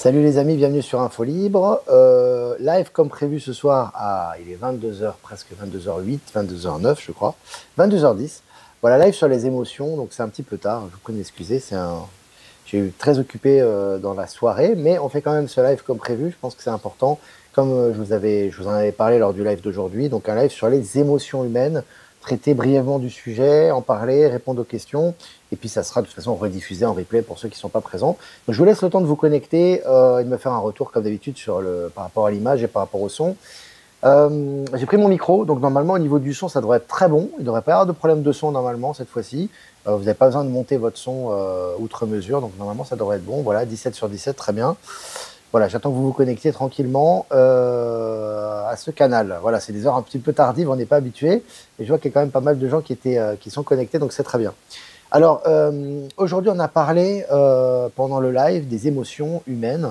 Salut les amis, bienvenue sur Info Libre. Live comme prévu ce soir, il est 22h, presque 22h08, 22h09 je crois, 22h10. Voilà, live sur les émotions, donc c'est un petit peu tard, je vous prie d'excuser, j'ai eu très occupé dans la soirée, mais on fait quand même ce live comme prévu, je pense que c'est important, comme je vous en avais parlé lors du live d'aujourd'hui, donc un live sur les émotions humaines, traiter brièvement du sujet, en parler, répondre aux questions, et puis ça sera de toute façon rediffusé en replay pour ceux qui ne sont pas présents. Donc je vous laisse le temps de vous connecter et de me faire un retour comme d'habitude par rapport à l'image et par rapport au son. J'ai pris mon micro, donc normalement au niveau du son ça devrait être très bon, il ne devrait pas y avoir de problème de son normalement cette fois-ci. Vous n'avez pas besoin de monter votre son outre mesure, donc normalement ça devrait être bon. Voilà, 17 sur 17, très bien. Voilà, j'attends que vous vous connectiez tranquillement à ce canal. Voilà, c'est des heures un petit peu tardives, on n'est pas habitué. Et je vois qu'il y a quand même pas mal de gens qui sont connectés, donc c'est très bien. Alors, aujourd'hui, on a parlé pendant le live des émotions humaines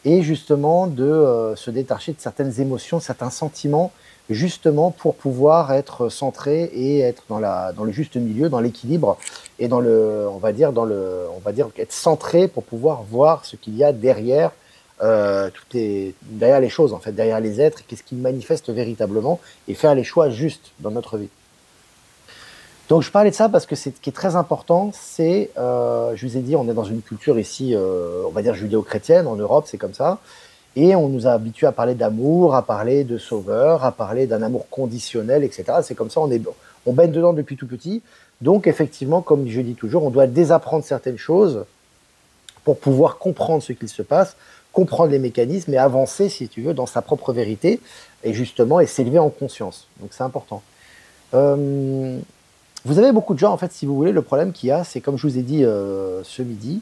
et justement de se détacher de certaines émotions, certains sentiments, justement pour pouvoir être centré et être dans le juste milieu, dans l'équilibre et on va dire être centré pour pouvoir voir ce qu'il y a derrière derrière les choses, en fait, derrière les êtres, qu'est-ce qu'ils manifestent véritablement et faire les choix justes dans notre vie. Donc je parlais de ça parce que ce qui est très important, c'est, je vous ai dit, on est dans une culture ici, on va dire judéo-chrétienne, en Europe, c'est comme ça, et on nous a habitués à parler d'amour, à parler de sauveur, à parler d'un amour conditionnel, etc. C'est comme ça, on baigne dedans depuis tout petit. Donc effectivement, comme je dis toujours, on doit désapprendre certaines choses pour pouvoir comprendre ce qu'il se passe, comprendre les mécanismes et avancer, si tu veux, dans sa propre vérité et justement, et s'élever en conscience. Donc c'est important. Vous avez beaucoup de gens, en fait, si vous voulez, le problème qu'il y a, c'est comme je vous ai dit ce midi,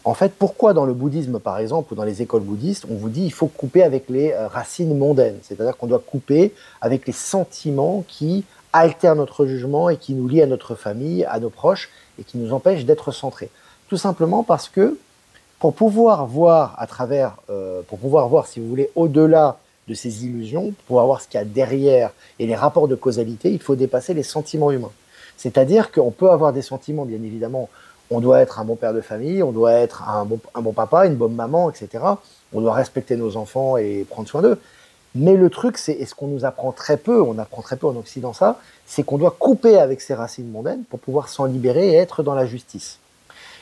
en fait, pourquoi dans le bouddhisme, par exemple, ou dans les écoles bouddhistes, on vous dit il faut couper avec les racines mondaines, c'est-à-dire qu'on doit couper avec les sentiments qui altèrent notre jugement et qui nous lient à notre famille, à nos proches, et qui nous empêchent d'être centrés. Tout simplement parce que pour pouvoir voir pour pouvoir voir, si vous voulez, au-delà de ces illusions, pour pouvoir voir ce qu'il y a derrière et les rapports de causalité, il faut dépasser les sentiments humains. C'est-à-dire qu'on peut avoir des sentiments, bien évidemment, on doit être un bon père de famille, on doit être un bon papa, une bonne maman, etc. On doit respecter nos enfants et prendre soin d'eux. Mais le truc, et ce qu'on nous apprend très peu, on apprend très peu en Occident ça, c'est qu'on doit couper avec ces racines mondaines pour pouvoir s'en libérer et être dans la justice.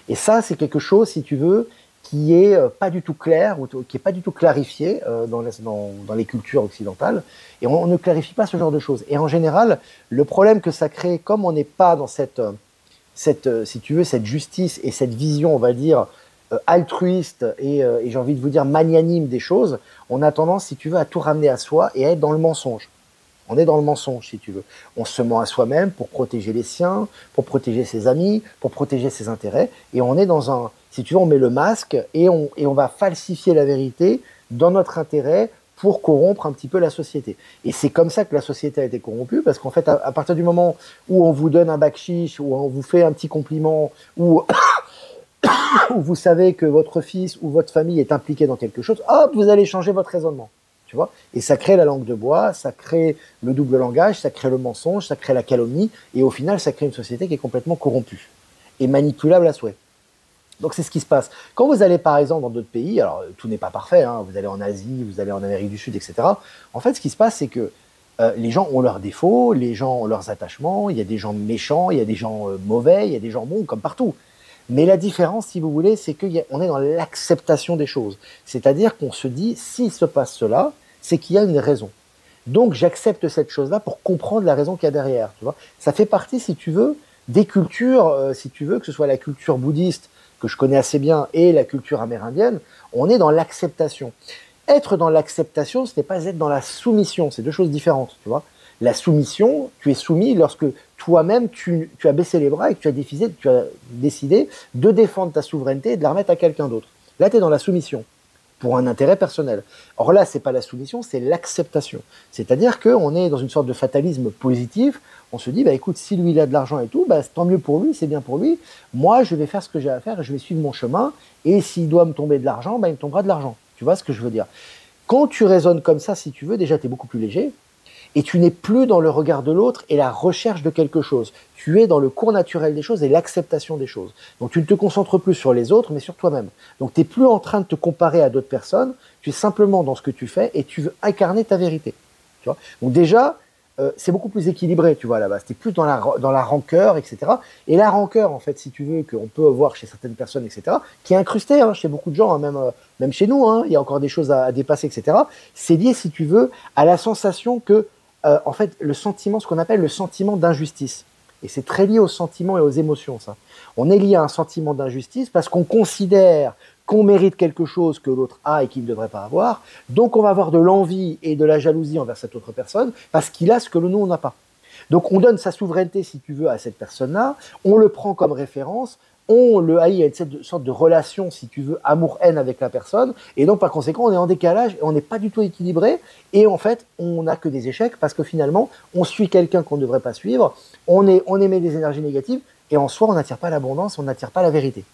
Et ça, c'est quelque chose, si tu veux, qui est pas du tout clair, ou qui est pas du tout clarifié dans les cultures occidentales. Et on ne clarifie pas ce genre de choses. Et en général, le problème que ça crée, comme on n'est pas dans si tu veux, cette justice et cette vision, on va dire, altruiste et j'ai envie de vous dire magnanime des choses, on a tendance, si tu veux, à tout ramener à soi et à être dans le mensonge. On est dans le mensonge, si tu veux. On se ment à soi-même pour protéger les siens, pour protéger ses amis, pour protéger ses intérêts. Et on est si tu veux, on met le masque et on va falsifier la vérité dans notre intérêt pour corrompre un petit peu la société. Et c'est comme ça que la société a été corrompue, parce qu'en fait, à partir du moment où on vous donne un bakshish, où on vous fait un petit compliment, où vous savez que votre fils ou votre famille est impliqué dans quelque chose, hop, vous allez changer votre raisonnement. Tu vois, et ça crée la langue de bois, ça crée le double langage, ça crée le mensonge, ça crée la calomnie, et au final, ça crée une société qui est complètement corrompue et manipulable à souhait. Donc c'est ce qui se passe. Quand vous allez par exemple dans d'autres pays, alors tout n'est pas parfait, hein, vous allez en Asie, vous allez en Amérique du Sud, etc. En fait, ce qui se passe, c'est que les gens ont leurs défauts, les gens ont leurs attachements, il y a des gens méchants, il y a des gens mauvais, il y a des gens bons, comme partout. Mais la différence, si vous voulez, c'est qu'on est dans l'acceptation des choses. C'est-à-dire qu'on se dit, s'il se passe cela, c'est qu'il y a une raison. Donc j'accepte cette chose-là pour comprendre la raison qu'il y a derrière. Tu vois, ça fait partie, si tu veux, des cultures, si tu veux, que ce soit la culture bouddhiste, que je connais assez bien, et la culture amérindienne, on est dans l'acceptation. Être dans l'acceptation, ce n'est pas être dans la soumission, c'est deux choses différentes, tu vois. La soumission, tu es soumis lorsque toi-même, tu as baissé les bras et que tu as décidé de défendre ta souveraineté et de la remettre à quelqu'un d'autre. Là, tu es dans la soumission, pour un intérêt personnel. Or là, c'est pas la soumission, c'est l'acceptation. C'est-à-dire qu'on est dans une sorte de fatalisme positif. On se dit, bah écoute, si lui il a de l'argent et tout, bah tant mieux pour lui, c'est bien pour lui. Moi, je vais faire ce que j'ai à faire et je vais suivre mon chemin. Et s'il doit me tomber de l'argent, bah il me tombera de l'argent. Tu vois ce que je veux dire? Quand tu raisonnes comme ça, si tu veux, déjà, tu es beaucoup plus léger. et tu n'es plus dans le regard de l'autre et la recherche de quelque chose. Tu es dans le cours naturel des choses et l'acceptation des choses. Donc tu ne te concentres plus sur les autres, mais sur toi-même. Donc tu n'es plus en train de te comparer à d'autres personnes, tu es simplement dans ce que tu fais et tu veux incarner ta vérité. Tu vois. Donc déjà, c'est beaucoup plus équilibré, tu vois, là-bas. C'était plus dans la rancœur, etc. Et la rancœur, en fait, si tu veux, qu'on peut voir chez certaines personnes, etc., qui est incrustée chez beaucoup de gens, hein, même chez nous, il y a encore des choses à dépasser, etc. C'est lié, si tu veux, à la sensation que, en fait, le sentiment, ce qu'on appelle le sentiment d'injustice. Et c'est très lié aux sentiments et aux émotions, ça. On est lié à un sentiment d'injustice parce qu'on considère qu'on mérite quelque chose que l'autre a et qu'il ne devrait pas avoir. Donc on va avoir de l'envie et de la jalousie envers cette autre personne parce qu'il a ce que nous, on n'a pas. Donc on donne sa souveraineté, si tu veux, à cette personne-là, on le prend comme référence, on le haït à une sorte de relation, si tu veux, amour-haine avec la personne, et donc par conséquent, on est en décalage et on n'est pas du tout équilibré, et en fait, on n'a que des échecs parce que finalement, on suit quelqu'un qu'on ne devrait pas suivre, on émet des énergies négatives, et en soi, on n'attire pas l'abondance, on n'attire pas la vérité.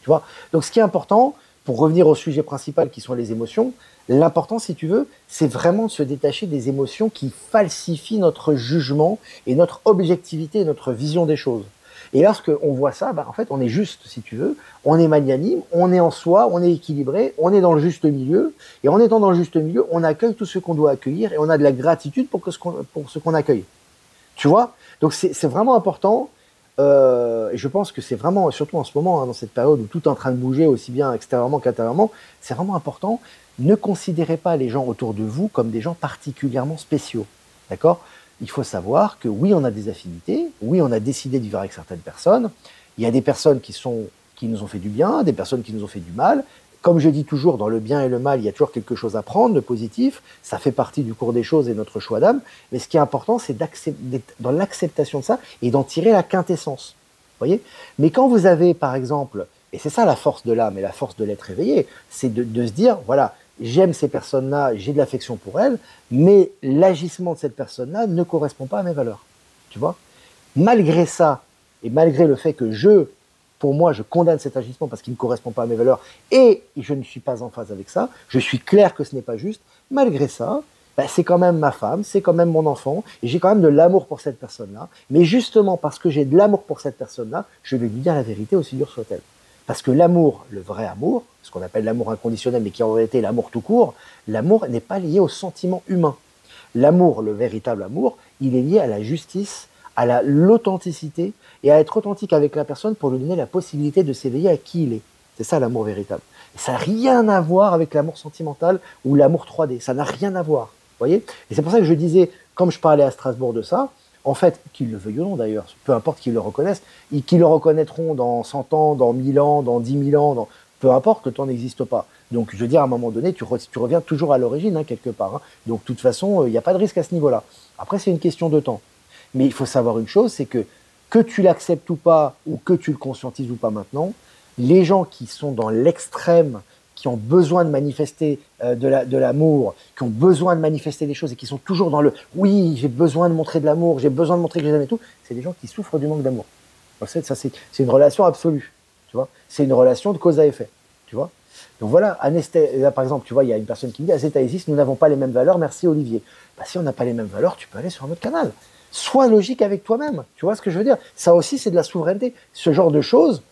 Tu vois. Donc ce qui est important, pour revenir au sujet principal qui sont les émotions, l'important, si tu veux, c'est vraiment de se détacher des émotions qui falsifient notre jugement et notre objectivité et notre vision des choses. Et lorsqu'on voit ça, en fait, on est juste, si tu veux, on est magnanime, on est en soi, on est équilibré, on est dans le juste milieu, et en étant dans le juste milieu, on accueille tout ce qu'on doit accueillir et on a de la gratitude pour ce qu'on accueille. Tu vois. Donc c'est vraiment important. Et je pense que c'est vraiment, surtout en ce moment, dans cette période où tout est en train de bouger aussi bien extérieurement qu'intérieurement, c'est vraiment important. Ne considérez pas les gens autour de vous comme des gens particulièrement spéciaux. D'accord? Il faut savoir que oui, on a des affinités, oui, on a décidé de vivre avec certaines personnes. Il y a des personnes qui nous ont fait du bien, des personnes qui nous ont fait du mal. Comme je dis toujours, dans le bien et le mal, il y a toujours quelque chose à prendre, de positif. Ça fait partie du cours des choses et notre choix d'âme. Mais ce qui est important, c'est d'être dans l'acceptation de ça et d'en tirer la quintessence. Voyez. Mais quand vous avez, par exemple, et c'est ça la force de l'âme et la force de l'être éveillé, c'est de se dire, voilà, j'aime ces personnes-là, j'ai de l'affection pour elles, mais l'agissement de cette personne-là ne correspond pas à mes valeurs. Tu vois. Malgré ça, et malgré le fait que pour moi, je condamne cet agissement parce qu'il ne correspond pas à mes valeurs et je ne suis pas en phase avec ça. Je suis clair que ce n'est pas juste. Malgré ça, c'est quand même ma femme, c'est quand même mon enfant et j'ai quand même de l'amour pour cette personne-là. Mais justement, parce que j'ai de l'amour pour cette personne-là, je vais lui dire la vérité aussi dure soit-elle. Parce que l'amour, le vrai amour, ce qu'on appelle l'amour inconditionnel, mais qui en réalité est l'amour tout court, l'amour n'est pas lié au sentiment humain. L'amour, le véritable amour, il est lié à la justice, à l'authenticité et à être authentique avec la personne pour lui donner la possibilité de s'éveiller à qui il est. C'est ça l'amour véritable. Et ça n'a rien à voir avec l'amour sentimental ou l'amour 3D. Ça n'a rien à voir. Vous voyez. Et c'est pour ça que je disais, comme je parlais à Strasbourg de ça, en fait, qu'ils le veuillent ou non d'ailleurs, peu importe qu'ils le reconnaissent, qu'ils le reconnaîtront dans 100 ans, dans 1000 ans, dans 10 000 ans, peu importe, le temps n'existe pas. Donc, je veux dire, à un moment donné, tu reviens toujours à l'origine, quelque part. Donc, de toute façon, il n'y a pas de risque à ce niveau-là. Après, c'est une question de temps. Mais il faut savoir une chose, c'est que tu l'acceptes ou pas, ou que tu le conscientises ou pas maintenant, les gens qui sont dans l'extrême, qui ont besoin de manifester de l'amour, qui ont besoin de manifester des choses et qui sont toujours dans le « oui, j'ai besoin de montrer de l'amour, j'ai besoin de montrer que je les aime et tout », c'est des gens qui souffrent du manque d'amour. Ça, c'est une relation absolue, tu vois. C'est une relation de cause à effet, tu vois. Donc voilà, là, par exemple, tu vois, il y a une personne qui me dit « Azétaïsis, nous n'avons pas les mêmes valeurs, merci Olivier ». Si on n'a pas les mêmes valeurs, tu peux aller sur un autre canal. Sois logique avec toi-même, tu vois ce que je veux dire. Ça aussi, c'est de la souveraineté. Ce genre de choses,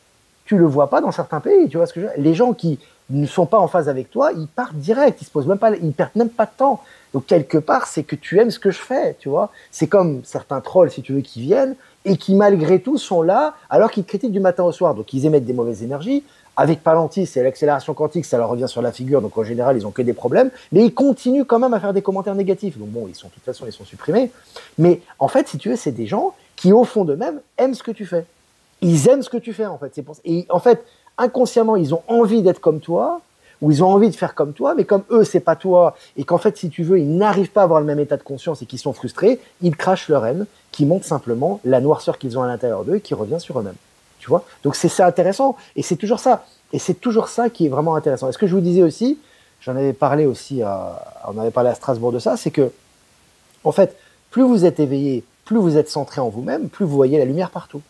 tu le vois pas dans certains pays, tu vois ce que je veux dire. Les gens qui ne sont pas en phase avec toi, ils partent direct, ils perdent même pas de temps. Donc quelque part, c'est que tu aimes ce que je fais, tu vois. C'est comme certains trolls, si tu veux, qui viennent et qui malgré tout sont là alors qu'ils critiquent du matin au soir. Donc ils émettent des mauvaises énergies. Avec Palantis et l'accélération quantique, ça leur revient sur la figure, donc en général, ils ont que des problèmes, mais ils continuent quand même à faire des commentaires négatifs. Donc bon, de toute façon, ils sont supprimés. Mais en fait, si tu veux, c'est des gens qui, au fond d'eux-mêmes, aiment ce que tu fais. Ils aiment ce que tu fais, en fait. Et en fait, inconsciemment, ils ont envie d'être comme toi, ou ils ont envie de faire comme toi, mais comme eux, c'est pas toi, et qu'en fait, si tu veux, ils n'arrivent pas à avoir le même état de conscience et qu'ils sont frustrés, ils crachent leur haine, qui montre simplement la noirceur qu'ils ont à l'intérieur d'eux et qui revient sur eux-mêmes. Tu vois. Donc c'est intéressant, et c'est toujours ça. Et c'est toujours ça qui est vraiment intéressant. Et ce que je vous disais aussi, j'en avais parlé aussi, on avait parlé à Strasbourg de ça, c'est que, en fait, plus vous êtes éveillé, plus vous êtes centré en vous-même, plus vous voyez la lumière partout.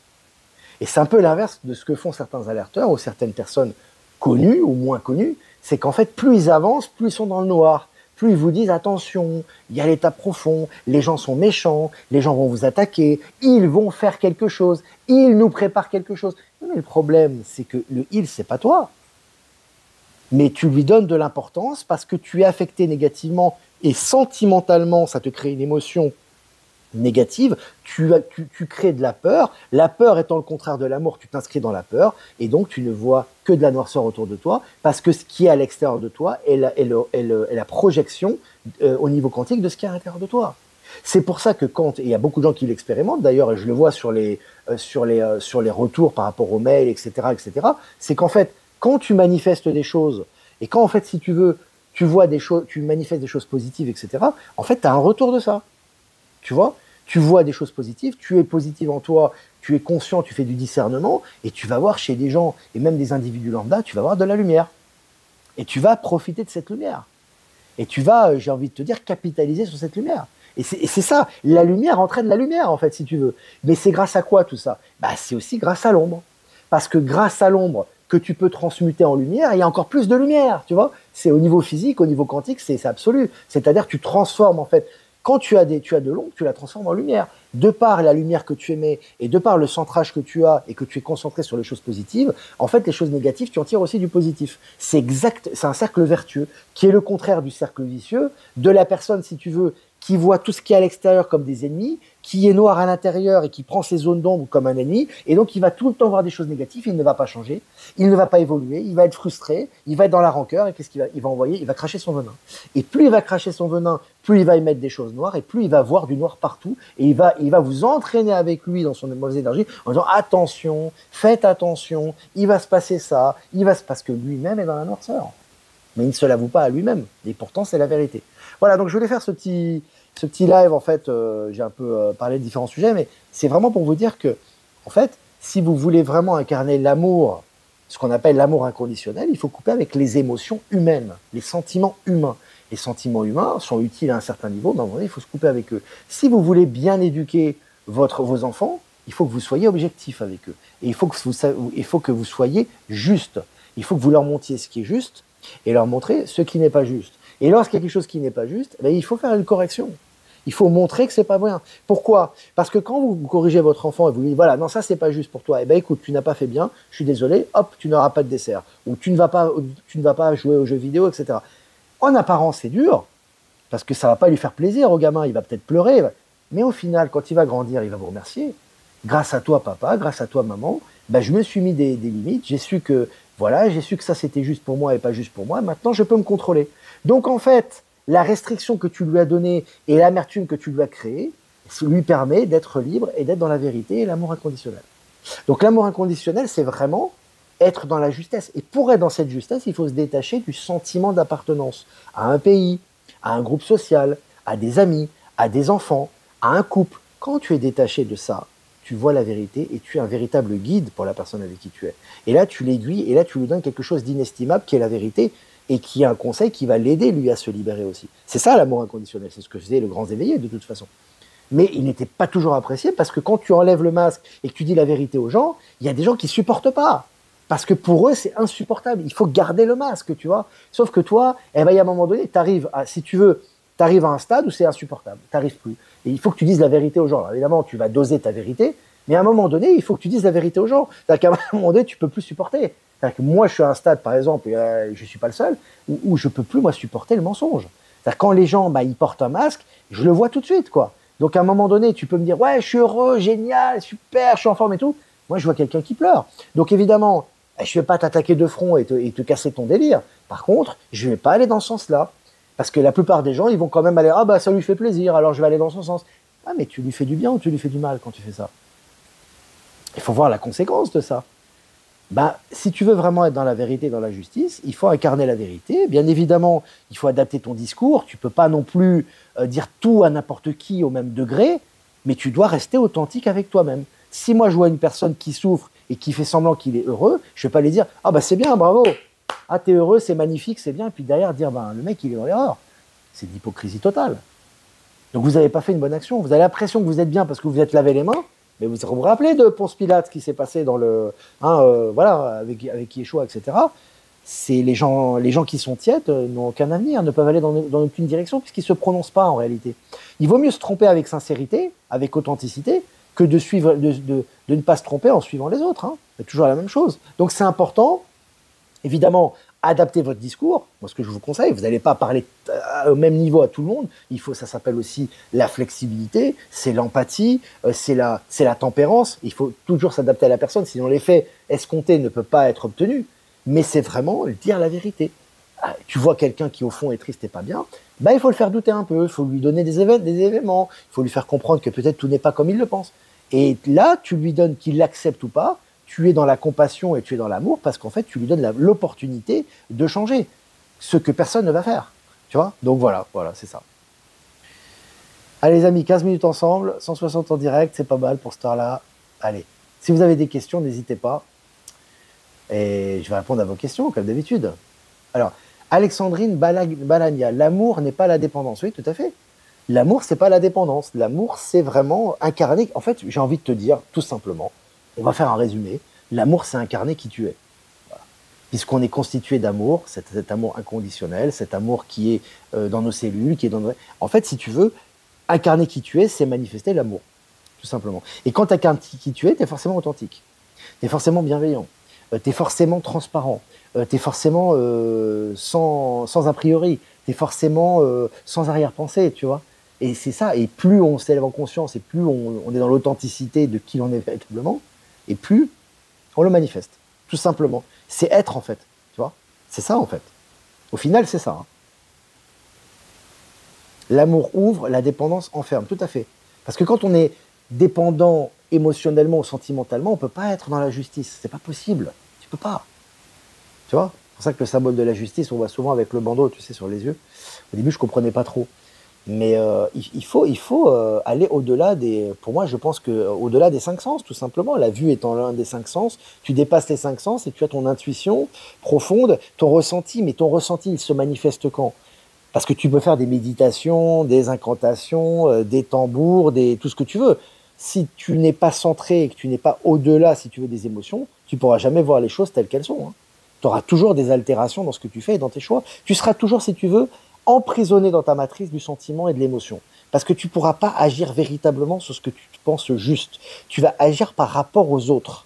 Et c'est un peu l'inverse de ce que font certains alerteurs ou certaines personnes connues ou moins connues, c'est qu'en fait, plus ils avancent, plus ils sont dans le noir. plus ils vous disent attention, il y a l'étape profond, les gens sont méchants, les gens vont vous attaquer, ils vont faire quelque chose, ils nous préparent quelque chose. Mais le problème, c'est que le il, c'est pas toi. Mais tu lui donnes de l'importance parce que tu es affecté négativement et sentimentalement, ça te crée une émotion négative, tu crées de la peur étant le contraire de l'amour, tu t'inscris dans la peur, et donc tu ne vois que de la noirceur autour de toi, parce que ce qui est à l'extérieur de toi est la projection au niveau quantique de ce qui est à l'intérieur de toi. C'est pour ça que et il y a beaucoup de gens qui l'expérimentent d'ailleurs, et je le vois sur les retours par rapport aux mails, etc., c'est qu'en fait, quand tu manifestes des choses, et quand en fait, si tu veux, tu vois des choses, tu manifestes des choses positives, etc., en fait, tu as un retour de ça. Tu vois, tu vois des choses positives, tu es positif en toi, tu es conscient, tu fais du discernement, et tu vas voir chez des gens, et même des individus lambda, tu vas voir de la lumière. Et tu vas profiter de cette lumière. Et tu vas, j'ai envie de te dire, capitaliser sur cette lumière. Et c'est ça, la lumière entraîne la lumière, en fait, si tu veux. Mais c'est grâce à quoi tout ça? Bah, c'est aussi grâce à l'ombre. Parce que grâce à l'ombre que tu peux transmuter en lumière, il y a encore plus de lumière, tu vois. C'est au niveau physique, au niveau quantique, c'est absolu. C'est-à-dire que tu transformes, en fait, quand tu as de l'ombre, tu la transformes en lumière. De par la lumière que tu émets et de par le centrage que tu as et que tu es concentré sur les choses positives, en fait, les choses négatives, tu en tires aussi du positif. C'est un cercle vertueux qui est le contraire du cercle vicieux de la personne, si tu veux, qui voit tout ce qui est à l'extérieur comme des ennemis, qui est noir à l'intérieur et qui prend ses zones d'ombre comme un ennemi, et donc il va tout le temps voir des choses négatives, il ne va pas changer, il ne va pas évoluer, il va être frustré, il va être dans la rancœur, et qu'est-ce qu'il va, il va envoyer, il va cracher son venin. Et plus il va cracher son venin, plus il va émettre des choses noires, et plus il va voir du noir partout, et il va vous entraîner avec lui dans son mauvaise énergie, en disant attention, faites attention, il va se passer ça, parce que lui-même est dans la noirceur. Mais il ne se l'avoue pas à lui-même, et pourtant c'est la vérité. Voilà, donc je voulais faire ce petit live, en fait, j'ai un peu parlé de différents sujets, mais c'est vraiment pour vous dire que, en fait, si vous voulez vraiment incarner l'amour, ce qu'on appelle l'amour inconditionnel, il faut couper avec les émotions humaines, les sentiments humains. Les sentiments humains sont utiles à un certain niveau, mais à un moment donné, il faut se couper avec eux. Si vous voulez bien éduquer vos enfants, il faut que vous soyez objectif avec eux. Et il faut que vous soyez juste. Il faut que vous leur montriez ce qui est juste et leur montrer ce qui n'est pas juste. Et lorsqu'il y a quelque chose qui n'est pas juste, ben, il faut faire une correction. Il faut montrer que c'est pas bien. Pourquoi? Parce que quand vous corrigez votre enfant et vous lui dites, voilà, non, ça c'est pas juste pour toi, eh ben écoute, tu n'as pas fait bien, je suis désolé, hop, tu n'auras pas de dessert. Ou tu ne vas pas jouer aux jeux vidéo, etc. En apparence, c'est dur, parce que ça va pas lui faire plaisir au gamin, il va peut-être pleurer, mais au final, quand il va grandir, il va vous remercier. Grâce à toi, papa, grâce à toi, maman, ben, je me suis mis des limites, j'ai su que ça c'était juste pour moi et pas juste pour moi, maintenant je peux me contrôler. Donc en fait, la restriction que tu lui as donnée et l'amertume que tu lui as créée lui permet d'être libre et d'être dans la vérité et l'amour inconditionnel. Donc l'amour inconditionnel, c'est vraiment être dans la justesse. Et pour être dans cette justesse, il faut se détacher du sentiment d'appartenance à un pays, à un groupe social, à des amis, à des enfants, à un couple. Quand tu es détaché de ça, tu vois la vérité et tu es un véritable guide pour la personne avec qui tu es. Et là, tu l'aiguilles et là, tu lui donnes quelque chose d'inestimable qui est la vérité et qui est un conseil qui va l'aider, lui, à se libérer aussi. C'est ça, l'amour inconditionnel. C'est ce que faisait le grand éveillé, de toute façon. Mais il n'était pas toujours apprécié parce que quand tu enlèves le masque et que tu dis la vérité aux gens, il y a des gens qui supportent pas. Parce que pour eux, c'est insupportable. Il faut garder le masque, tu vois. Sauf que toi, eh ben, il y a un moment donné, si tu veux, t'arrives à un stade où c'est insupportable. T'arrives plus. Et il faut que tu dises la vérité aux gens. Alors, évidemment, tu vas doser ta vérité, mais à un moment donné, il faut que tu dises la vérité aux gens. C'est-à-dire qu'à un moment donné, tu peux plus supporter. C'est-à-dire que moi, je suis à un stade, par exemple, et je suis pas le seul, où je peux plus, moi, supporter le mensonge. C'est-à-dire quand les gens, bah, ils portent un masque, je le vois tout de suite, quoi. Donc, à un moment donné, tu peux me dire, ouais, je suis heureux, génial, super, je suis en forme et tout. Moi, je vois quelqu'un qui pleure. Donc, évidemment, je vais pas t'attaquer de front et te casser ton délire. Par contre, je vais pas aller dans ce sens-là. Parce que la plupart des gens, ils vont quand même aller, ah bah ça lui fait plaisir, alors je vais aller dans son sens. Ah mais tu lui fais du bien ou tu lui fais du mal quand tu fais ça? Il faut voir la conséquence de ça. Bah, si tu veux vraiment être dans la vérité, dans la justice, il faut incarner la vérité. Bien évidemment, il faut adapter ton discours. Tu peux pas non plus dire tout à n'importe qui au même degré, mais tu dois rester authentique avec toi-même. Si moi je vois une personne qui souffre et qui fait semblant qu'il est heureux, je vais pas lui dire, ah bah c'est bien, bravo. Ah, t'es heureux, c'est magnifique, c'est bien. Et puis derrière, dire, ben, le mec, il est dans l'erreur. C'est de l'hypocrisie totale. Donc, vous n'avez pas fait une bonne action. Vous avez l'impression que vous êtes bien parce que vous êtes lavé les mains. Mais vous rappelez de Ponce Pilate, ce qui s'est passé dans le, voilà, avec Yeshua, etc. c'est les gens qui sont tièdes n'ont aucun avenir, ne peuvent aller dans aucune direction puisqu'ils ne se prononcent pas en réalité. Il vaut mieux se tromper avec sincérité, avec authenticité, que de ne pas se tromper en suivant les autres. Hein. C'est toujours la même chose. Donc c'est important, évidemment, adapter votre discours. Moi, ce que je vous conseille, vous n'allez pas parler au même niveau à tout le monde. Ça s'appelle aussi la flexibilité, c'est l'empathie, c'est la tempérance. Il faut toujours s'adapter à la personne, sinon l'effet escompté ne peut pas être obtenu. Mais c'est vraiment dire la vérité. Tu vois quelqu'un qui, au fond, est triste et pas bien, bah, il faut le faire douter un peu, il faut lui donner des éléments, il faut lui faire comprendre que peut-être tout n'est pas comme il le pense. Et là, tu lui donnes qu'il l'accepte ou pas, tu es dans la compassion et tu es dans l'amour, parce qu'en fait, tu lui donnes l'opportunité de changer, ce que personne ne va faire. Tu vois? Donc voilà, c'est ça. Allez les amis, 15 minutes ensemble, 160 en direct, c'est pas mal pour cette heure-là. Allez, si vous avez des questions, n'hésitez pas. Et je vais répondre à vos questions, comme d'habitude. Alors, Alexandrine Balagna, l'amour n'est pas la dépendance. Oui, tout à fait. L'amour, c'est pas la dépendance. L'amour, c'est vraiment incarner. En fait, j'ai envie de te dire, tout simplement, on va faire un résumé. L'amour, c'est incarner qui tu es. Voilà. Puisqu'on est constitué d'amour, cet amour inconditionnel, cet amour qui est dans nos cellules, qui est dans nos... En fait, si tu veux, incarner qui tu es, c'est manifester l'amour, tout simplement. Et quand tu incarnes qui tu es, tu es forcément authentique. Tu es forcément bienveillant. Tu es forcément transparent. Tu es forcément sans a priori. Tu es forcément sans arrière-pensée, tu vois. Et c'est ça. Et plus on s'élève en conscience et plus on est dans l'authenticité de qui l'on est véritablement, et plus on le manifeste, tout simplement. C'est être, en fait, tu vois. C'est ça, en fait. Au final, c'est ça. Hein. L'amour ouvre, la dépendance enferme, tout à fait. Parce que quand on est dépendant émotionnellement ou sentimentalement, on ne peut pas être dans la justice. C'est pas possible. Tu peux pas. Tu vois? C'est pour ça que le symbole de la justice, on voit souvent avec le bandeau, tu sais, sur les yeux. Au début, je comprenais pas trop. Mais il faut aller au-delà des... Pour moi, je pense qu'au-delà des 5 sens, tout simplement. La vue étant l'un des 5 sens, tu dépasses les 5 sens et tu as ton intuition profonde, ton ressenti. Mais ton ressenti, il se manifeste quand? Parce que tu peux faire des méditations, des incantations, des tambours, tout ce que tu veux. Si tu n'es pas centré et que tu n'es pas au-delà, si tu veux, des émotions, tu ne pourras jamais voir les choses telles qu'elles sont. Hein. Tu auras toujours des altérations dans ce que tu fais et dans tes choix. Tu seras toujours, si tu veux, emprisonné dans ta matrice du sentiment et de l'émotion. Parce que tu ne pourras pas agir véritablement sur ce que tu penses juste. Tu vas agir par rapport aux autres.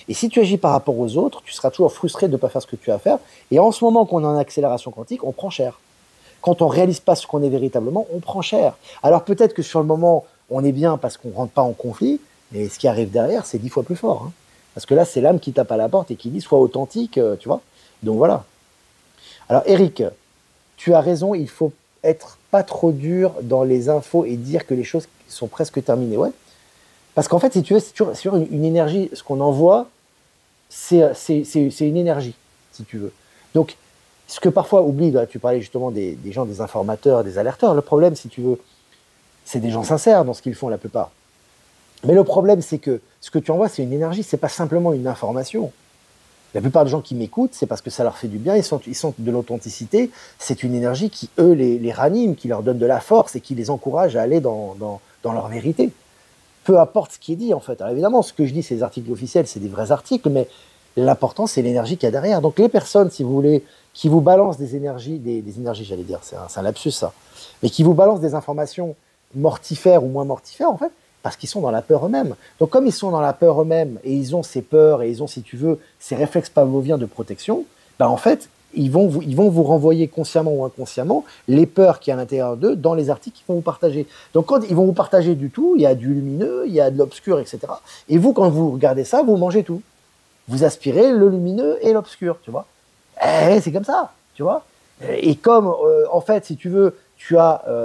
Et si tu agis par rapport aux autres, tu seras toujours frustré de ne pas faire ce que tu as à faire. Et en ce moment qu'on est en accélération quantique, on prend cher. Quand on ne réalise pas ce qu'on est véritablement, on prend cher. Alors peut-être que sur le moment, on est bien parce qu'on ne rentre pas en conflit, mais ce qui arrive derrière, c'est 10 fois plus fort. Hein. Parce que là, c'est l'âme qui tape à la porte et qui dit « sois authentique », tu vois. Donc voilà. Alors Eric, tu as raison, il faut être pas trop dur dans les infos et dire que les choses sont presque terminées. Ouais. Parce qu'en fait, si tu veux, c'est sur une énergie, ce qu'on envoie, c'est une énergie, si tu veux. Donc, ce que parfois oublie, là, tu parlais justement des gens, des informateurs, des alerteurs. Le problème, si tu veux, c'est des gens sincères dans ce qu'ils font la plupart. Mais le problème, c'est que ce que tu envoies, c'est une énergie, c'est pas simplement une information. La plupart des gens qui m'écoutent, c'est parce que ça leur fait du bien, ils sentent de l'authenticité. C'est une énergie qui, eux, les ranime, qui leur donne de la force et qui les encourage à aller dans leur vérité. Peu importe ce qui est dit, en fait. Alors évidemment, ce que je dis, c'est des articles officiels, c'est des vrais articles, mais l'important, c'est l'énergie qu'il y a derrière. Donc les personnes, si vous voulez, qui vous balancent des énergies, j'allais dire, c'est un lapsus ça, mais qui vous balancent des informations mortifères ou moins mortifères, en fait, parce qu'ils sont dans la peur eux-mêmes. Donc comme ils sont dans la peur eux-mêmes, et ils ont ces peurs, et ils ont, si tu veux, ces réflexes pavloviens de protection, ben en fait, ils vont vous renvoyer consciemment ou inconsciemment les peurs qu'il y a à l'intérieur d'eux dans les articles qu'ils vont vous partager. Donc quand ils vont vous partager du tout, il y a du lumineux, il y a de l'obscur, etc. Et vous, quand vous regardez ça, vous mangez tout. Vous aspirez le lumineux et l'obscur, tu vois. C'est comme ça, tu vois. Et comme, en fait, si tu veux, tu as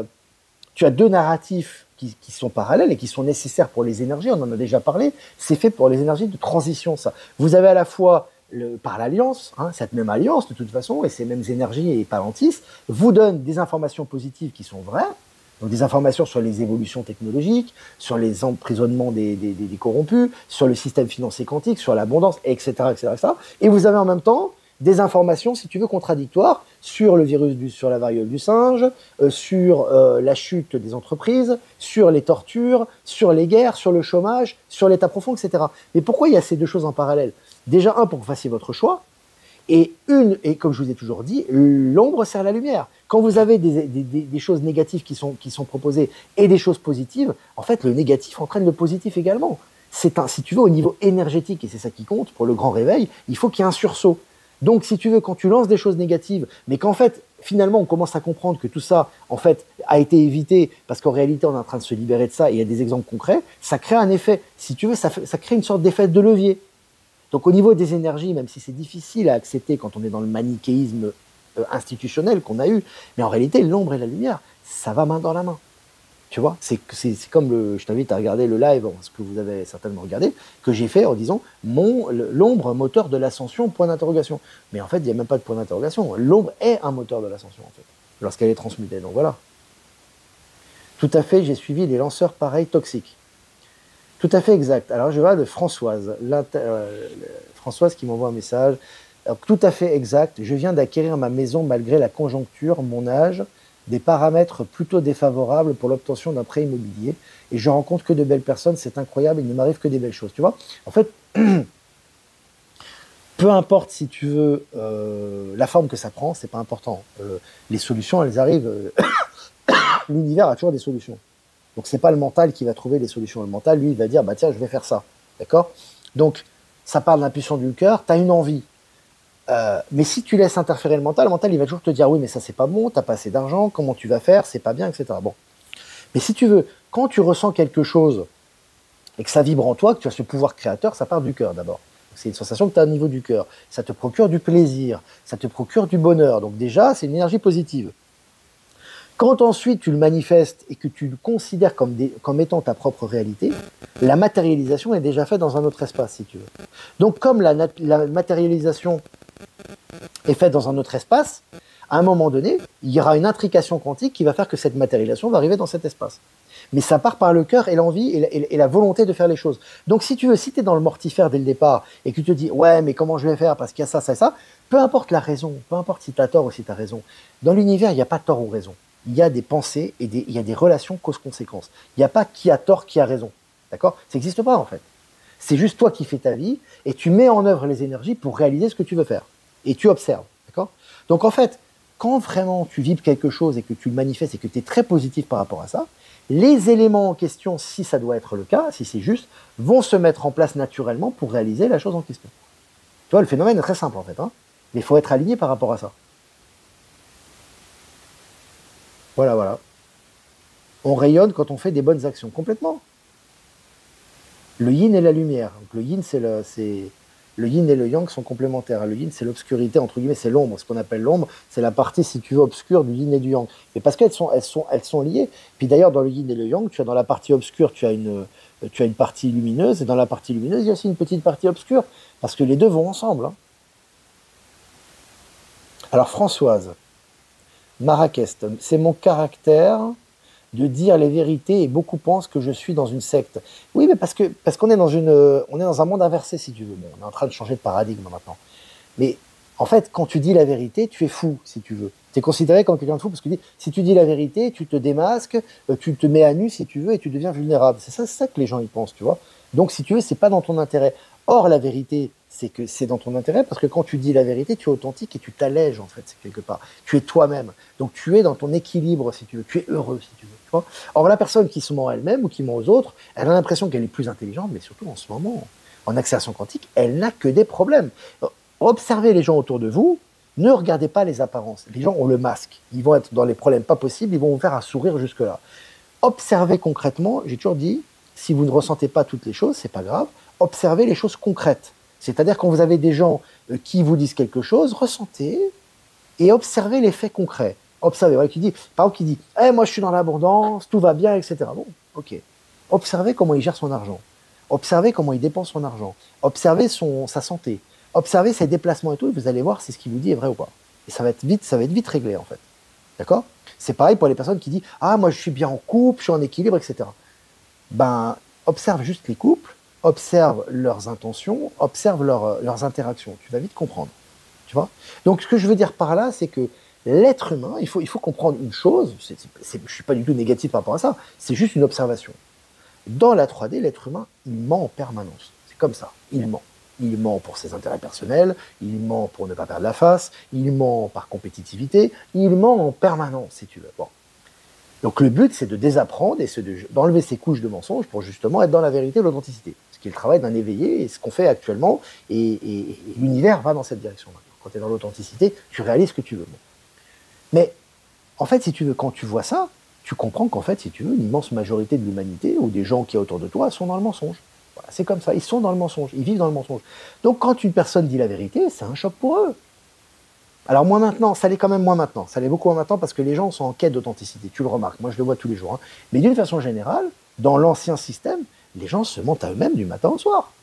deux narratifs qui sont parallèles et qui sont nécessaires pour les énergies, on en a déjà parlé, c'est fait pour les énergies de transition, ça. Vous avez à la fois, par l'alliance, hein, cette même alliance, de toute façon, et ces mêmes énergies et Palantis, vous donnent des informations positives qui sont vraies, donc des informations sur les évolutions technologiques, sur les emprisonnements des corrompus, sur le système financier quantique, sur l'abondance, etc., etc., etc. Et vous avez en même temps des informations, si tu veux, contradictoires sur le virus, sur la variole du singe, sur la chute des entreprises, sur les tortures, sur les guerres, sur le chômage, sur l'état profond, etc. Mais pourquoi il y a ces deux choses en parallèle? Déjà, pour que vous fassiez votre choix, Et comme je vous ai toujours dit, l'ombre sert la lumière. Quand vous avez des choses négatives qui sont proposées et des choses positives, en fait, le négatif entraîne le positif également. Si tu veux, au niveau énergétique, et c'est ça qui compte pour le grand réveil, il faut qu'il y ait un sursaut. Donc, si tu veux, quand tu lances des choses négatives, mais qu'en fait, finalement, on commence à comprendre que tout ça, en fait, a été évité parce qu'en réalité, on est en train de se libérer de ça, et il y a des exemples concrets, ça crée un effet. Si tu veux, ça crée une sorte d'effet de levier. Donc, au niveau des énergies, même si c'est difficile à accepter quand on est dans le manichéisme institutionnel qu'on a eu, mais en réalité, l'ombre et la lumière, ça va main dans la main. Tu vois, c'est comme je t'invite à regarder le live, ce que vous avez certainement regardé, que j'ai fait en disant l'ombre, moteur de l'ascension, point d'interrogation. Mais en fait, il n'y a même pas de point d'interrogation. L'ombre est un moteur de l'ascension, en fait, lorsqu'elle est transmutée. Donc voilà. Tout à fait, j'ai suivi les lanceurs pareils toxiques. Tout à fait exact. Alors je vois de Françoise. Françoise qui m'envoie un message. Alors, tout à fait exact. Je viens d'acquérir ma maison malgré la conjoncture, mon âge, des paramètres plutôt défavorables pour l'obtention d'un prêt immobilier. Et je rencontre que de belles personnes, c'est incroyable, il ne m'arrive que des belles choses. Tu vois, en fait, peu importe si tu veux la forme que ça prend, c'est pas important. Les solutions, elles arrivent. L'univers a toujours des solutions. Donc c'est pas le mental qui va trouver les solutions. Le mental, lui, il va dire, bah tiens, je vais faire ça. D'accord? Donc, ça parle d'impulsion du cœur, tu as une envie. Mais si tu laisses interférer le mental, il va toujours te dire oui, mais ça c'est pas bon, t'as pas assez d'argent, comment tu vas faire, c'est pas bien, etc. Bon. Mais si tu veux, quand tu ressens quelque chose et que ça vibre en toi, que tu as ce pouvoir créateur, ça part du cœur d'abord. C'est une sensation que tu as au niveau du cœur. Ça te procure du plaisir, ça te procure du bonheur. Donc déjà, c'est une énergie positive. Quand ensuite tu le manifestes et que tu le considères comme étant ta propre réalité, la matérialisation est déjà faite dans un autre espace, si tu veux. Donc comme la matérialisation est faite dans un autre espace, à un moment donné, il y aura une intrication quantique qui va faire que cette matérialisation va arriver dans cet espace. Mais ça part par le cœur et l'envie et la volonté de faire les choses. Donc si tu veux, si tu es dans le mortifère dès le départ et que tu te dis « ouais, mais comment je vais faire parce qu'il y a ça, ça et ça », peu importe la raison, peu importe si tu as tort ou si tu as raison, dans l'univers, il n'y a pas de tort ou raison. Il y a des pensées et il y a des relations cause-conséquence. Il n'y a pas qui a tort, qui a raison. D'accord? Ça n'existe pas en fait. C'est juste toi qui fais ta vie et tu mets en œuvre les énergies pour réaliser ce que tu veux faire. Et tu observes. D'accord? Donc en fait, quand vraiment tu vibres quelque chose et que tu le manifestes et que tu es très positif par rapport à ça, les éléments en question, si ça doit être le cas, si c'est juste, vont se mettre en place naturellement pour réaliser la chose en question. Tu vois, le phénomène est très simple en fait. Hein, mais il faut être aligné par rapport à ça. Voilà, voilà. On rayonne quand on fait des bonnes actions, complètement. Le yin et la lumière. Donc, le yin, le yin et le yang sont complémentaires. Le yin, c'est l'obscurité, entre guillemets, c'est l'ombre. Ce qu'on appelle l'ombre, c'est la partie, si tu veux, obscure du yin et du yang. Mais parce qu'elles sont liées. Puis d'ailleurs, dans le yin et le yang, tu as dans la partie obscure, tu as une partie lumineuse, et dans la partie lumineuse, il y a aussi une petite partie obscure, parce que les deux vont ensemble. Hein. Alors, Françoise, Marrakech, c'est mon caractère de dire les vérités et beaucoup pensent que je suis dans une secte. Oui, mais parce qu'on est on est dans un monde inversé, si tu veux. Bon, on est en train de changer de paradigme maintenant. Mais en fait, quand tu dis la vérité, tu es fou, si tu veux. Tu es considéré comme quelqu'un de fou parce que si tu dis la vérité, tu te démasques, tu te mets à nu, si tu veux, et tu deviens vulnérable. C'est ça que les gens y pensent, tu vois. Donc, si tu veux, c'est pas dans ton intérêt. Or, la vérité, c'est que c'est dans ton intérêt parce que quand tu dis la vérité, tu es authentique et tu t'allèges, en fait, quelque part. Tu es toi-même. Donc, tu es dans ton équilibre, si tu veux. Tu es heureux, si tu veux. Tu vois. Or, la personne qui se ment à elle-même ou qui ment aux autres, elle a l'impression qu'elle est plus intelligente, mais surtout en ce moment, en accélération quantique, elle n'a que des problèmes. Observez les gens autour de vous, ne regardez pas les apparences. Les gens ont le masque. Ils vont être dans les problèmes pas possibles, ils vont vous faire un sourire jusque-là. Observez concrètement, j'ai toujours dit, si vous ne ressentez pas toutes les choses, c'est pas grave, observez les choses concrètes. C'est-à-dire quand vous avez des gens qui vous disent quelque chose, ressentez et observez les faits concrets. Observez, par exemple, qui dit moi je suis dans l'abondance, tout va bien, etc. Bon, ok. Observez comment il gère son argent. Observez comment il dépense son argent. Observez sa santé. Observez ses déplacements et tout, et vous allez voir si ce qu'il vous dit est vrai ou pas. Et ça va être vite réglé, en fait. D'accord? C'est pareil pour les personnes qui disent moi je suis bien en couple, je suis en équilibre, etc. Ben, observe juste les couples, observe leurs intentions, observe leurs interactions. Tu vas vite comprendre. Tu vois? Donc, ce que je veux dire par là, c'est que l'être humain, il faut comprendre une chose, je ne suis pas du tout négatif par rapport à ça, c'est juste une observation. Dans la 3D, l'être humain, il ment en permanence. C'est comme ça, il ment. Il ment pour ses intérêts personnels, il ment pour ne pas perdre la face, il ment par compétitivité, il ment en permanence, si tu veux. Bon. Donc le but, c'est de désapprendre et d'enlever ces couches de mensonges pour justement être dans la vérité et l'authenticité. Ce qui est le travail d'un éveillé et ce qu'on fait actuellement. Et l'univers va dans cette direction-là. Quand tu es dans l'authenticité, tu réalises ce que tu veux. Bon. Mais en fait, si tu veux, quand tu vois ça, tu comprends qu'en fait, si tu veux, une immense majorité de l'humanité ou des gens qui sont autour de toi sont dans le mensonge. Voilà, c'est comme ça, ils sont dans le mensonge, ils vivent dans le mensonge. Donc quand une personne dit la vérité, c'est un choc pour eux. Alors moins maintenant, ça l'est quand même moins maintenant, ça l'est beaucoup moins maintenant parce que les gens sont en quête d'authenticité, tu le remarques, moi je le vois tous les jours. Hein. Mais d'une façon générale, dans l'ancien système, les gens se mentent à eux-mêmes du matin au soir.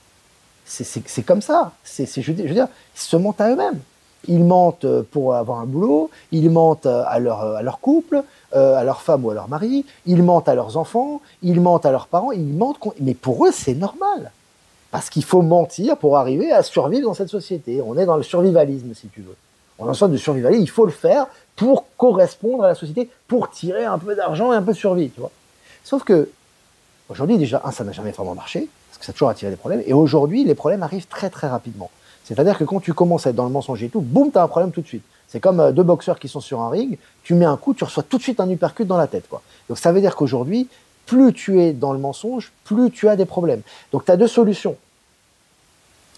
C'est comme ça, je veux dire, ils se mentent à eux-mêmes. Ils mentent pour avoir un boulot, ils mentent à leur couple, à leur femme ou à leur mari, ils mentent à leurs enfants, ils mentent à leurs parents, ils mentent, mais pour eux c'est normal. Parce qu'il faut mentir pour arriver à survivre dans cette société. On est dans le survivalisme, si tu veux. On est en sorte de survivalisme, il faut le faire pour correspondre à la société, pour tirer un peu d'argent et un peu de survie, tu vois. Sauf que, aujourd'hui, déjà, ça n'a jamais vraiment marché, parce que ça a toujours attiré des problèmes, et aujourd'hui, les problèmes arrivent très très rapidement. C'est-à-dire que quand tu commences à être dans le mensonge et tout, boum, tu as un problème tout de suite. C'est comme deux boxeurs qui sont sur un ring, tu mets un coup, tu reçois tout de suite un uppercut dans la tête, quoi. Donc ça veut dire qu'aujourd'hui, plus tu es dans le mensonge, plus tu as des problèmes. Donc tu as deux solutions.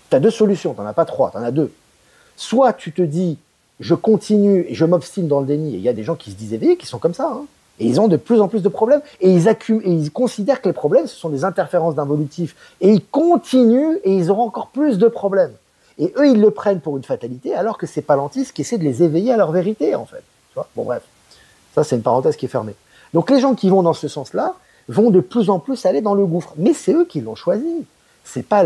Tu as deux solutions, tu n'en as pas trois, tu en as deux. Soit tu te dis, je continue et je m'obstine dans le déni, et il y a des gens qui se disent éveillés, qui sont comme ça, hein. Et ils ont de plus en plus de problèmes, et ils considèrent que les problèmes, ce sont des interférences d'involutifs, et ils continuent, et ils auront encore plus de problèmes. Et eux, ils le prennent pour une fatalité, alors que c'est Palantis qui essaie de les éveiller à leur vérité, en fait. Tu vois, bon, bref. Ça, c'est une parenthèse qui est fermée. Donc, les gens qui vont dans ce sens-là vont de plus en plus aller dans le gouffre. Mais c'est eux qui l'ont choisi. C'est pas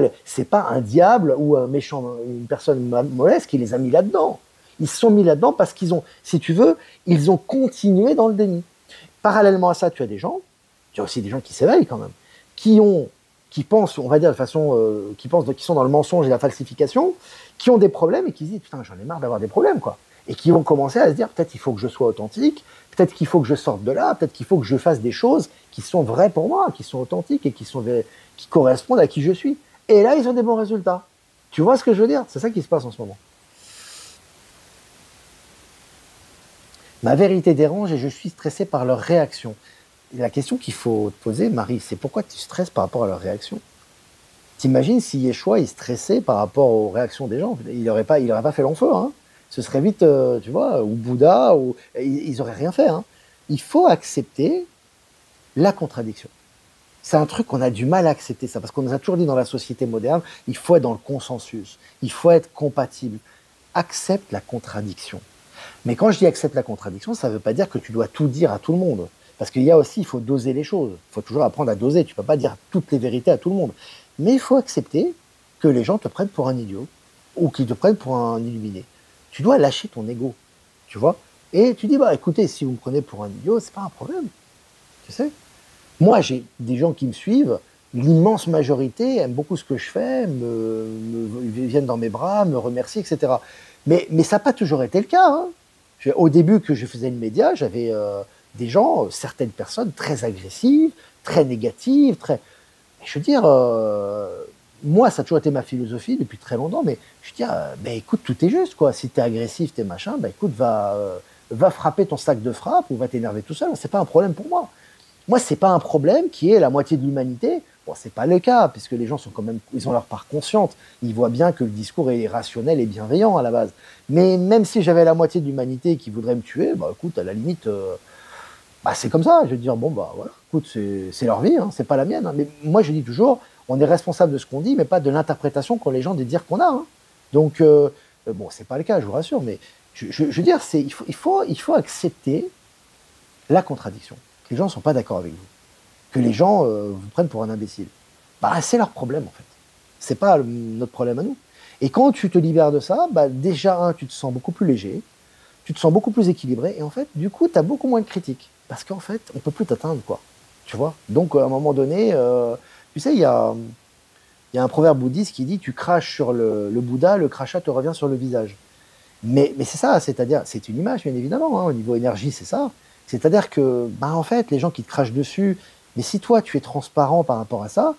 un diable ou un méchant, une personne mauvaise qui les a mis là-dedans. Ils se sont mis là-dedans parce qu'ils ont, si tu veux, ils ont continué dans le déni. Parallèlement à ça, tu as aussi des gens qui s'éveillent quand même, qui pensent, on va dire de façon, qui sont dans le mensonge et la falsification, qui ont des problèmes et qui se disent putain, j'en ai marre d'avoir des problèmes, quoi. Et qui vont commencer à se dire peut-être il faut que je sois authentique, peut-être qu'il faut que je sorte de là, peut-être qu'il faut que je fasse des choses qui sont vraies pour moi, qui sont authentiques et qui correspondent à qui je suis. Et là, ils ont des bons résultats. Tu vois ce que je veux dire? C'est ça qui se passe en ce moment. Ma vérité dérange et je suis stressé par leur réaction. Et la question qu'il faut te poser, Marie, c'est pourquoi tu stresses par rapport à leur réaction? T'imagines si Yeshua il stressait par rapport aux réactions des gens, il n'aurait pas fait long feu, hein. Ce serait vite, tu vois, ou Bouddha, ou ils auraient rien fait, hein. Il faut accepter la contradiction. C'est un truc qu'on a du mal à accepter ça, parce qu'on nous a toujours dit dans la société moderne, il faut être dans le consensus, il faut être compatible. Accepte la contradiction. Mais quand je dis accepte la contradiction, ça ne veut pas dire que tu dois tout dire à tout le monde. Parce qu'il y a aussi, il faut doser les choses. Il faut toujours apprendre à doser. Tu ne peux pas dire toutes les vérités à tout le monde. Mais il faut accepter que les gens te prennent pour un idiot ou qu'ils te prennent pour un illuminé. Tu dois lâcher ton ego, tu vois. Et tu dis, bah écoutez, si vous me prenez pour un idiot, c'est pas un problème. Tu sais. Moi, j'ai des gens qui me suivent. L'immense majorité aime beaucoup ce que je fais, viennent dans mes bras, me remercient, etc. Mais ça n'a pas toujours été le cas, hein. Au début que je faisais le média, j'avais des gens, certaines personnes très agressives, très négatives, très... Je veux dire, moi, ça a toujours été ma philosophie depuis très longtemps, mais je veux dire, écoute, tout est juste, quoi. Si t'es agressif, t'es machin, écoute, va frapper ton sac de frappe ou va t'énerver tout seul, c'est pas un problème pour moi. Moi, c'est pas un problème qui est la moitié de l'humanité. Bon, c'est pas le cas, puisque les gens sont quand même, ils ont leur part consciente. Ils voient bien que le discours est rationnel et bienveillant à la base. Mais même si j'avais la moitié de l'humanité qui voudrait me tuer, écoute, à la limite, c'est comme ça. Je vais dire, bon, voilà, écoute, c'est leur vie, hein, c'est pas la mienne. Hein. Mais moi, je dis toujours, on est responsable de ce qu'on dit, mais pas de l'interprétation qu'ont les gens des dires qu'on a. Hein. Donc, bon, c'est pas le cas, je vous rassure, mais je veux dire, il faut accepter la contradiction. Que les gens ne sont pas d'accord avec vous. Que les gens vous prennent pour un imbécile. C'est leur problème, en fait. C'est pas notre problème à nous. Et quand tu te libères de ça, déjà, tu te sens beaucoup plus léger, tu te sens beaucoup plus équilibré, et en fait, du coup, tu as beaucoup moins de critiques. Parce qu'en fait, on peut plus t'atteindre, quoi. Tu vois. Donc, à un moment donné, tu sais, il y a un proverbe bouddhiste qui dit « Tu craches sur le Bouddha, le crachat te revient sur le visage ». Mais c'est ça, c'est-à-dire, c'est une image, bien évidemment, hein, au niveau énergie, c'est ça. C'est-à-dire que, en fait, les gens qui te crachent dessus, mais si toi, tu es transparent par rapport à ça,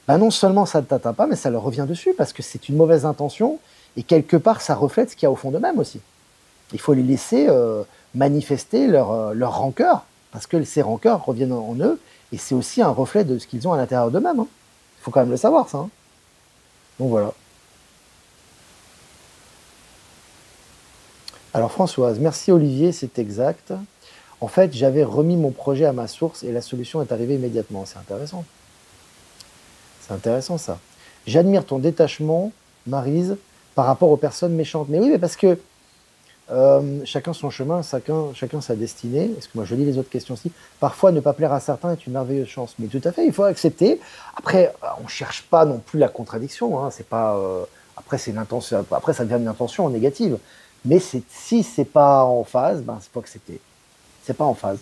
ben non seulement ça ne t'atteint pas, mais ça leur revient dessus parce que c'est une mauvaise intention et quelque part ça reflète ce qu'il y a au fond d'eux-mêmes aussi. Il faut les laisser manifester leur rancœur parce que ces rancœurs reviennent en eux et c'est aussi un reflet de ce qu'ils ont à l'intérieur d'eux-mêmes. Hein. Il faut quand même le savoir, ça. Hein. Donc voilà. Alors Françoise, merci Olivier, c'est exact. En fait, j'avais remis mon projet à ma source et la solution est arrivée immédiatement. C'est intéressant. C'est intéressant ça. J'admire ton détachement, Maryse, par rapport aux personnes méchantes. Mais oui, mais parce que chacun son chemin, chacun sa destinée. Est-ce que moi je lis les autres questions aussi. Parfois, ne pas plaire à certains est une merveilleuse chance. Mais tout à fait, il faut accepter. Après, on ne cherche pas non plus la contradiction. Hein. C'est pas. Après, c'est l'intention. Après, ça devient une intention négative. Mais si c'est pas en phase, ben c'est faut accepter. C'est pas en phase.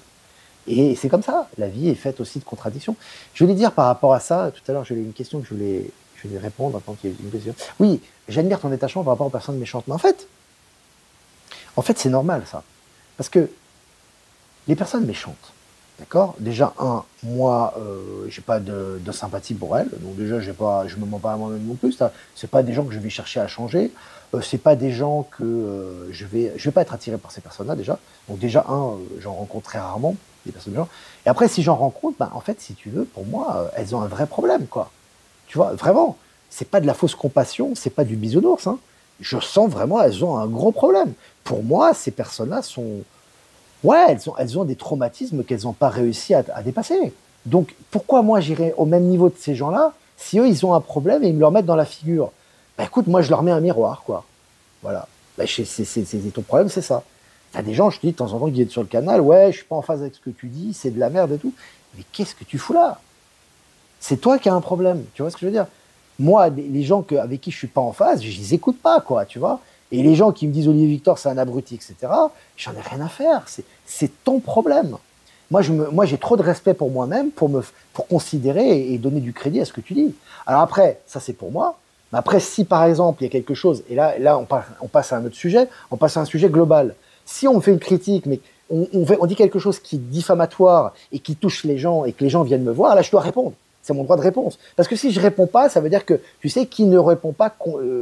Et c'est comme ça. La vie est faite aussi de contradictions. Je voulais dire par rapport à ça, tout à l'heure, j'avais une question que je voulais répondre en tant qu'il y ait une question. Oui, j'admire ton détachement par rapport aux personnes méchantes. Mais en fait, c'est normal ça. Parce que les personnes méchantes, d'accord. Déjà, moi, j'ai pas de sympathie pour elles. Donc déjà, je me mens pas à moi-même non plus. C'est pas des gens que je vais chercher à changer. C'est pas des gens que je vais pas être attiré par ces personnes-là déjà. Donc déjà, j'en rencontre très rarement des personnes méchantes. Et après, si j'en rencontre, ben, en fait, si tu veux, pour moi, elles ont un vrai problème, quoi. Tu vois, vraiment. C'est pas de la fausse compassion, c'est pas du bisounours. Hein. Je sens vraiment, elles ont un gros problème. Pour moi, ces personnes-là sont ouais, elles ont des traumatismes qu'elles n'ont pas réussi à dépasser. Donc, pourquoi moi j'irais au même niveau de ces gens-là si eux, ils ont un problème et ils me le remettent dans la figure? Ben écoute, moi, je leur mets un miroir, quoi. Voilà. Ben, ton problème, c'est ça. T'as des gens, je te dis de temps en temps, qui viennent sur le canal, ouais, je suis pas en phase avec ce que tu dis, c'est de la merde et tout. Mais qu'est-ce que tu fous là? C'est toi qui as un problème. Tu vois ce que je veux dire? Moi, les gens avec qui je suis pas en phase, je les écoute pas, quoi, tu vois. Et les gens qui me disent Olivier Victor, c'est un abruti, etc., j'en ai rien à faire. C'est ton problème. Moi, j'ai trop de respect pour moi-même pour considérer et donner du crédit à ce que tu dis. Alors après, ça c'est pour moi. Mais après, si par exemple, il y a quelque chose, et là on passe à un autre sujet, on passe à un sujet global. Si on fait une critique, mais on dit quelque chose qui est diffamatoire et qui touche les gens et que les gens viennent me voir, là je dois répondre. C'est mon droit de réponse. Parce que si je réponds pas, ça veut dire que, tu sais, qui ne répond pas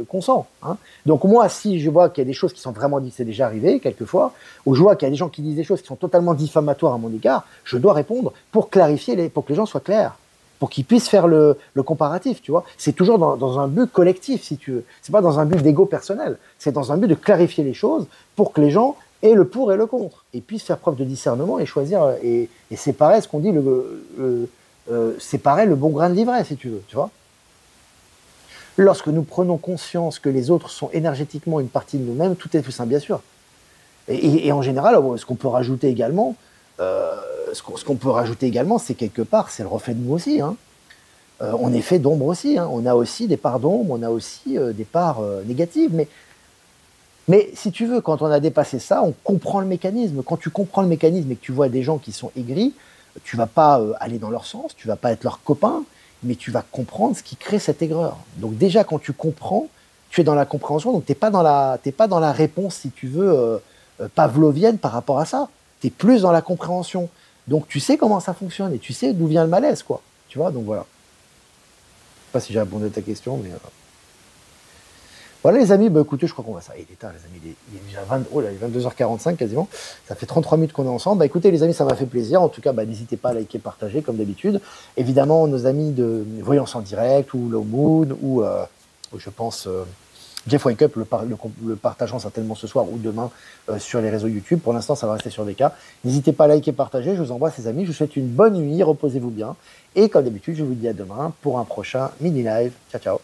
consent. Hein. Donc moi, si je vois qu'il y a des choses qui sont vraiment dites, c'est déjà arrivé quelquefois, ou je vois qu'il y a des gens qui disent des choses qui sont totalement diffamatoires à mon égard, je dois répondre pour clarifier, pour que les gens soient clairs, pour qu'ils puissent faire le comparatif, tu vois. C'est toujours dans un but collectif, si tu veux. C'est pas dans un but d'ego personnel. C'est dans un but de clarifier les choses pour que les gens aient le pour et le contre et puissent faire preuve de discernement et choisir et séparer ce qu'on dit séparer le bon grain de l'ivraie, si tu veux, tu vois. Lorsque nous prenons conscience que les autres sont énergétiquement une partie de nous-mêmes, tout est plus simple, bien sûr. Et en général, ce qu'on peut rajouter également, c'est quelque part, c'est le reflet de nous aussi. Hein. On est fait d'ombre aussi. Hein. On a aussi des parts d'ombre, on a aussi des parts négatives. Mais si tu veux, quand on a dépassé ça, on comprend le mécanisme. Quand tu comprends le mécanisme et que tu vois des gens qui sont aigris, tu vas pas aller dans leur sens, tu vas pas être leur copain, mais tu vas comprendre ce qui crée cette aigreur. Donc déjà, quand tu comprends, tu es dans la compréhension, donc t'es pas dans la réponse, si tu veux, pavlovienne par rapport à ça. Tu es plus dans la compréhension. Donc tu sais comment ça fonctionne et tu sais d'où vient le malaise, quoi. Tu vois, donc voilà. Je sais pas si j'ai répondu à ta question, mais... Voilà les amis, bah écoutez, je crois qu'on va ça. Il est tard les amis, il est déjà 22h45 quasiment. Ça fait 33 minutes qu'on est ensemble. Bah écoutez les amis, ça m'a fait plaisir. En tout cas, bah, n'hésitez pas à liker, partager comme d'habitude. Évidemment, nos amis de Voyance en direct ou Low Moon ou je pense Jeff Wake Up le partageront certainement ce soir ou demain sur les réseaux YouTube. Pour l'instant, ça va rester sur des cas. N'hésitez pas à liker, partager. Je vous embrasse les amis. Je vous souhaite une bonne nuit. Reposez-vous bien. Et comme d'habitude, je vous dis à demain pour un prochain mini live. Ciao, ciao.